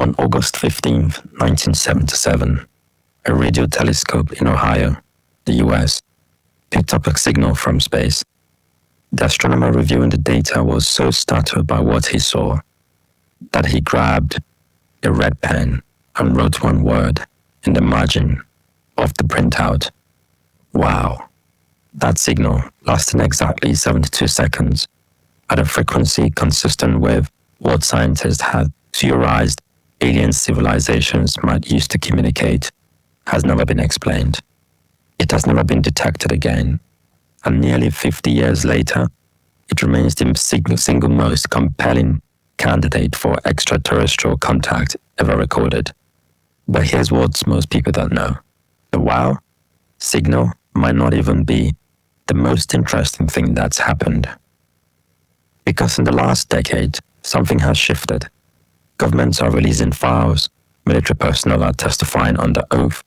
On August 15, 1977, a radio telescope in Ohio, the US, picked up a signal from space. The astronomer reviewing the data was so startled by what he saw that he grabbed a red pen and wrote one word in the margin of the printout. Wow. That signal, lasting exactly 72 seconds, at a frequency consistent with what scientists had theorized alien civilizations might use to communicate, has never been explained. It has never been detected again, and nearly 50 years later, it remains the single most compelling candidate for extraterrestrial contact ever recorded. But here's what most people don't know. The wow signal might not even be the most interesting thing that's happened. Because in the last decade, something has shifted. Governments are releasing files, military personnel are testifying under oath.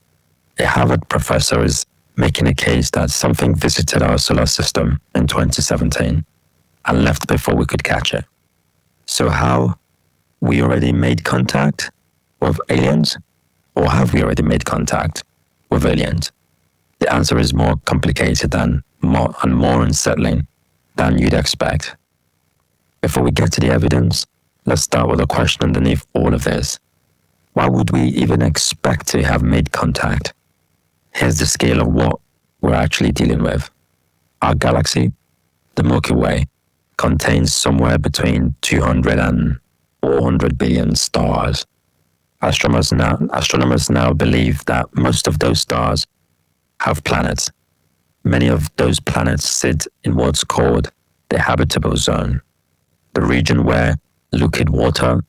A Harvard professor is making a case that something visited our solar system in 2017 and left before we could catch it. So how? We already made contact with aliens? Or have we already made contact with aliens? The answer is more complicated and more unsettling than you'd expect. Before we get to the evidence, let's start with a question underneath all of this. Why would we even expect to have made contact? Here's the scale of what we're actually dealing with. Our galaxy, the Milky Way, contains somewhere between 200 and 400 billion stars. Astronomers now believe that most of those stars have planets. Many of those planets sit in what's called the habitable zone, the region where liquid water,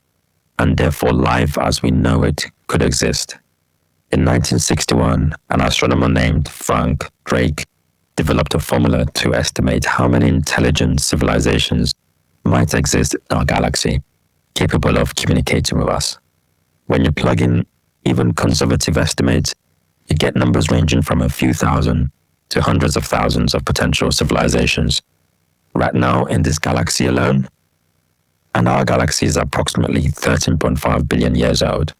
and therefore life as we know it, could exist. In 1961, an astronomer named Frank Drake developed a formula to estimate how many intelligent civilizations might exist in our galaxy, capable of communicating with us. When you plug in even conservative estimates, you get numbers ranging from a few thousand to hundreds of thousands of potential civilizations. Right now, in this galaxy alone, and our galaxy is approximately 13.5 billion years old,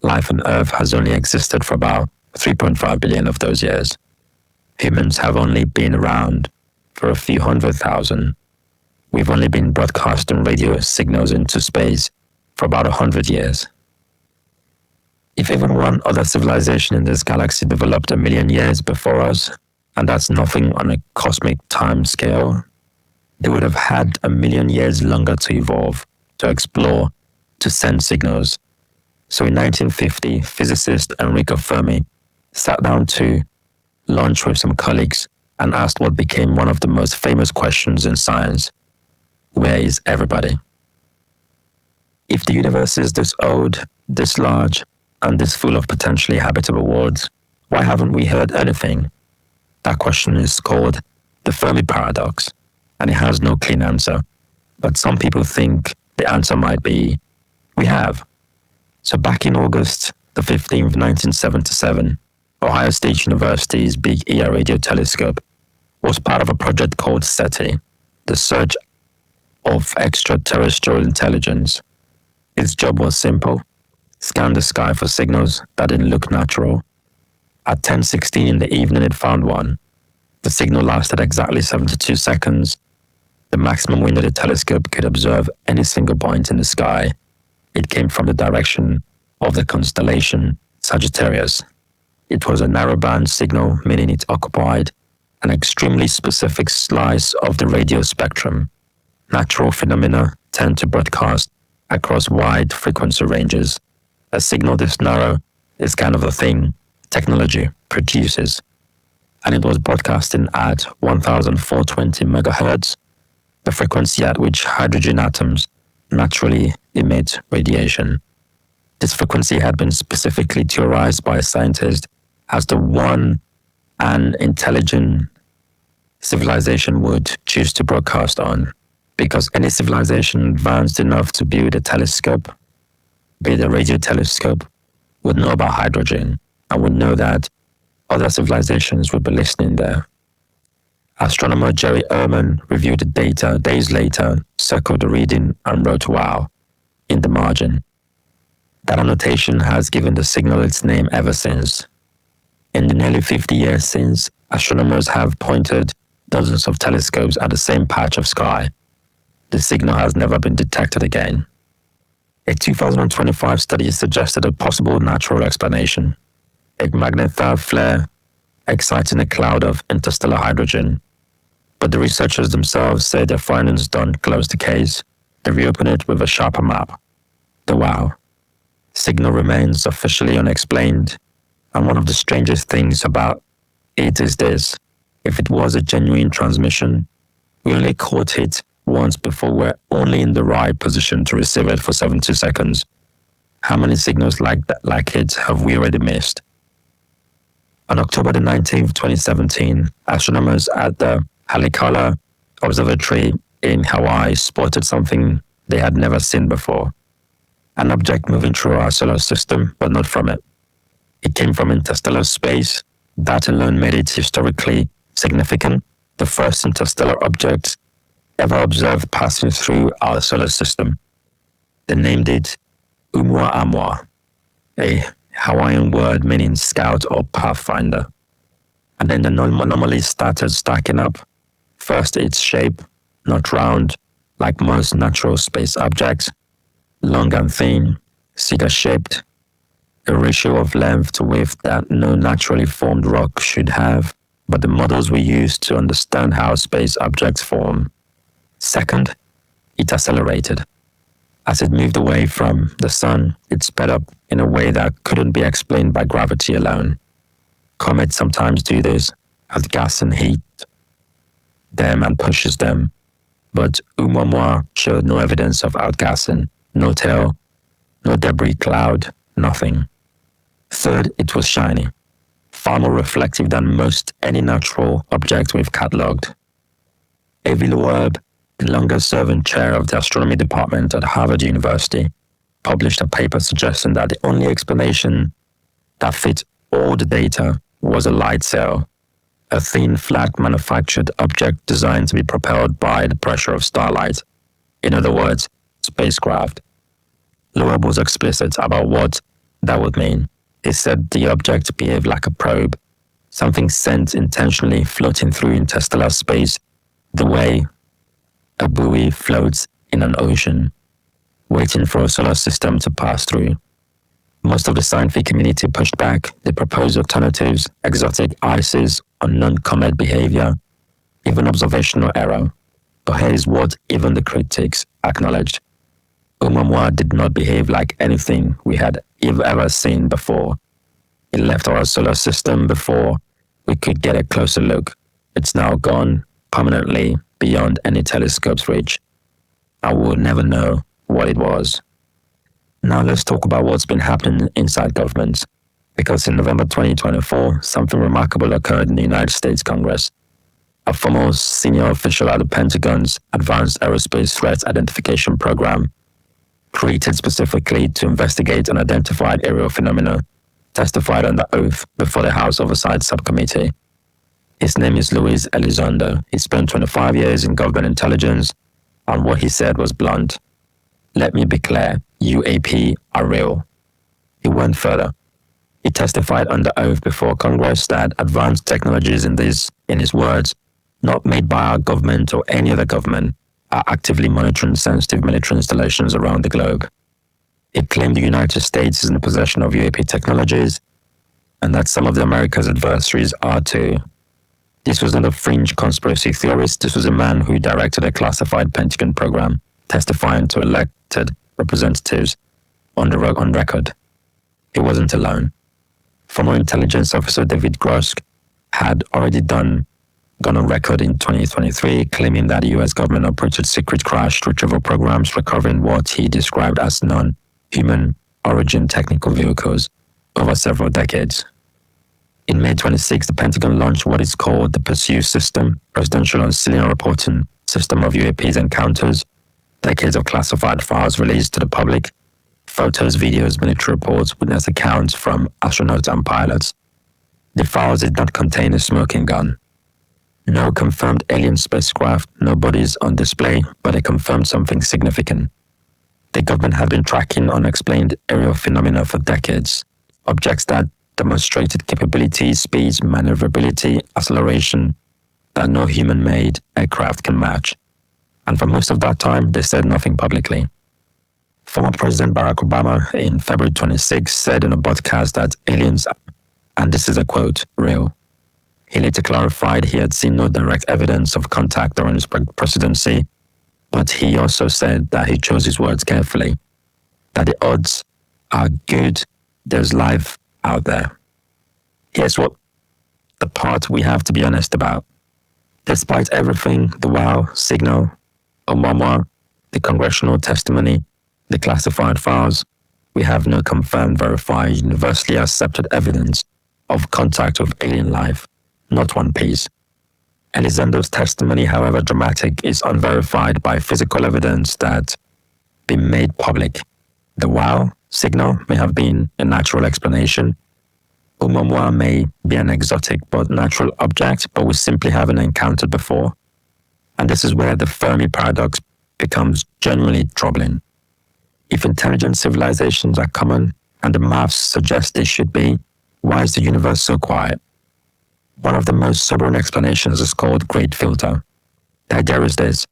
life on Earth has only existed for about 3.5 billion of those years. Humans have only been around for a few 100,000. We've only been broadcasting radio signals into space for about 100 years. If even one other civilization in this galaxy developed 1 million years before us, and that's nothing on a cosmic time scale, they would have had 1 million years longer to evolve, to explore, to send signals. So in 1950, physicist Enrico Fermi sat down to lunch with some colleagues and asked what became one of the most famous questions in science. Where is everybody? If the universe is this old, this large, and this full of potentially habitable worlds, why haven't we heard anything? That question is called the Fermi paradox, and it has no clean answer. But some people think the answer might be, we have. So back in August the 15th, 1977, Ohio State University's Big Ear Radio Telescope was part of a project called SETI, the Search of Extraterrestrial Intelligence. Its job was simple: scan the sky for signals that didn't look natural. At 10:16 in the evening, it found one. The signal lasted exactly 72 seconds. The maximum window the telescope could observe any single point in the sky. It came from the direction of the constellation Sagittarius. It was a narrowband signal, meaning it occupied an extremely specific slice of the radio spectrum. Natural phenomena tend to broadcast across wide frequency ranges. A signal this narrow is kind of the thing technology produces, and it was broadcasting at 1420 megahertz, the frequency at which hydrogen atoms naturally emit radiation. This frequency had been specifically theorized by scientists as the one an intelligent civilization would choose to broadcast on, because any civilization advanced enough to build a telescope, be it a radio telescope, would know about hydrogen and would know that other civilizations would be listening there. Astronomer Jerry Ehrman reviewed the data days later, circled the reading, and wrote "wow" in the margin. That annotation has given the signal its name ever since. In the nearly 50 years since, astronomers have pointed dozens of telescopes at the same patch of sky. The signal has never been detected again. A 2025 study suggested a possible natural explanation: a magnetite flare exciting a cloud of interstellar hydrogen. But the researchers themselves say their findings don't close the case. They reopen it with a sharper map. The WOW signal remains officially unexplained, and one of the strangest things about it is this: if it was a genuine transmission, we only caught it once before we're only in the right position to receive it for 70 seconds. How many signals like it have we already missed? On October the 19th, 2017, astronomers at the Haleakala Observatory in Hawaii spotted something they had never seen before. An object moving through our solar system, but not from it. It came from interstellar space. That alone made it historically significant, the first interstellar object ever observed passing through our solar system. They named it Oumuamua, a Hawaiian word meaning scout or pathfinder. And then the anomalies started stacking up. First, its shape, not round, like most natural space objects, long and thin, cigar-shaped, a ratio of length to width that no naturally formed rock should have, but the models we use to understand how space objects form. Second, it accelerated. As it moved away from the sun, it sped up in a way that couldn't be explained by gravity alone. Comets sometimes do this, as gas and heat them and pushes them, but Oumuamua showed no evidence of outgassing, no tail, no debris cloud, nothing. Third, it was shiny, far more reflective than most any natural object we've catalogued. Avi Loeb, the longest-serving chair of the astronomy department at Harvard University, published a paper suggesting that the only explanation that fit all the data was a light sail, a thin, flat manufactured object designed to be propelled by the pressure of starlight. In other words, spacecraft. Loeb was explicit about what that would mean. He said the object behaved like a probe, something sent intentionally floating through interstellar space, the way a buoy floats in an ocean, waiting for a solar system to pass through. Most of the scientific community pushed back. They proposed alternatives, exotic ices, unknown comet behavior, even observational error. But here's what even the critics acknowledged: Oumuamua did not behave like anything we had ever seen before. It left our solar system before we could get a closer look. It's now gone permanently beyond any telescope's reach. I will never know what it was. Now let's talk about what's been happening inside governments. Because in November 2024, something remarkable occurred in the United States Congress. A former senior official at the Pentagon's Advanced Aerospace Threat Identification Program, created specifically to investigate an identified aerial phenomena, testified under oath before the House Oversight Subcommittee. His name is Luis Elizondo. He spent 25 years in government intelligence, and what he said was blunt. Let me be clear, UAP are real. He went further. He testified under oath before Congress that advanced technologies in his words, not made by our government or any other government, are actively monitoring sensitive military installations around the globe. It claimed the United States is in the possession of UAP technologies, and that some of America's adversaries are too. This was not a fringe conspiracy theorist. This was a man who directed a classified Pentagon program, testifying to elected representatives on record. He wasn't alone. Former intelligence officer David Grosk had already gone on record in 2023 claiming that the US government operated secret crash retrieval programs recovering what he described as non-human origin technical vehicles over several decades. In May 26, the Pentagon launched what is called the Pursuit System, Presidential and Senior Reporting System of UAP's encounters, decades of classified files released to the public, photos, videos, military reports, witness accounts from astronauts and pilots. The files did not contain a smoking gun. No confirmed alien spacecraft, no bodies on display, but they confirmed something significant. The government had been tracking unexplained aerial phenomena for decades, objects that demonstrated capabilities, speed, maneuverability, acceleration that no human-made aircraft can match. And for most of that time, they said nothing publicly. Former President Barack Obama in February 26 said in a podcast that aliens, and this is a quote, real. He later clarified he had seen no direct evidence of contact during his presidency, but he also said that he chose his words carefully, that the odds are good there's life out there. Here's what the part we have to be honest about. Despite everything, the WOW signal, Oumuamua, the congressional testimony, the classified files, we have no confirmed, verified, universally accepted evidence of contact with alien life, not one piece. Elizondo's testimony, however dramatic, is unverified by physical evidence that's been made public. The WOW signal may have been a natural explanation. Oumuamua may be an exotic but natural object, but we simply haven't encountered before. And this is where the Fermi paradox becomes genuinely troubling. If intelligent civilizations are common, and the maths suggest they should be, why is the universe so quiet? One of the most sobering explanations is called Great Filter. The idea is this: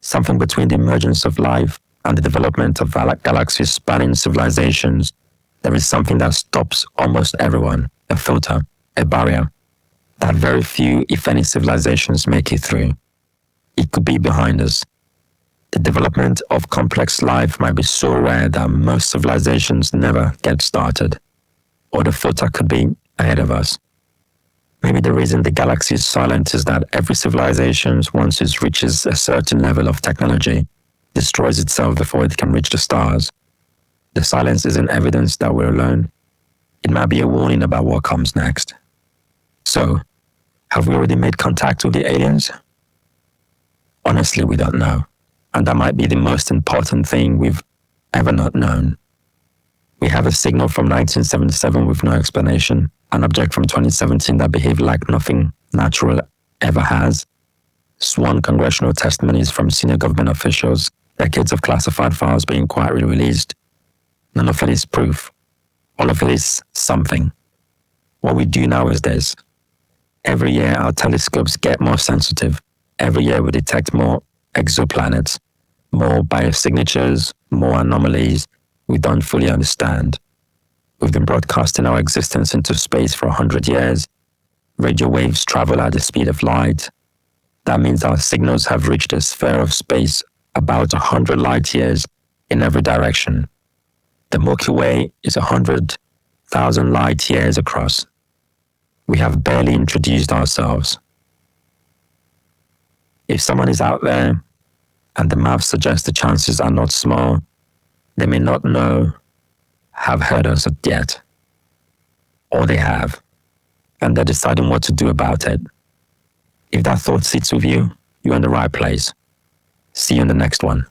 something between the emergence of life and the development of galaxies spanning civilizations, there is something that stops almost everyone, a filter, a barrier, that very few, if any, civilizations make it through. It could be behind us. The development of complex life might be so rare that most civilizations never get started, or the filter could be ahead of us. Maybe the reason the galaxy is silent is that every civilization, once it reaches a certain level of technology, destroys itself before it can reach the stars. The silence isn't evidence that we're alone. It might be a warning about what comes next. So, have we already made contact with the aliens? Honestly, we don't know. And that might be the most important thing we've ever not known. We have a signal from 1977 with no explanation, an object from 2017 that behaved like nothing natural ever has, sworn congressional testimonies from senior government officials, decades of classified files being quietly released. None of it is proof. All of it is something. What we do now is this. Every year our telescopes get more sensitive. Every year we detect more exoplanets, more biosignatures, more anomalies we don't fully understand. We've been broadcasting our existence into space for 100 years. Radio waves travel at the speed of light. That means our signals have reached a sphere of space about 100 light years in every direction. The Milky Way is 100,000 light years across. We have barely introduced ourselves. If someone is out there, and the math suggests the chances are not small, they may not know, have heard us yet. Or they have, and they're deciding what to do about it. If that thought sits with you, you're in the right place. See you in the next one.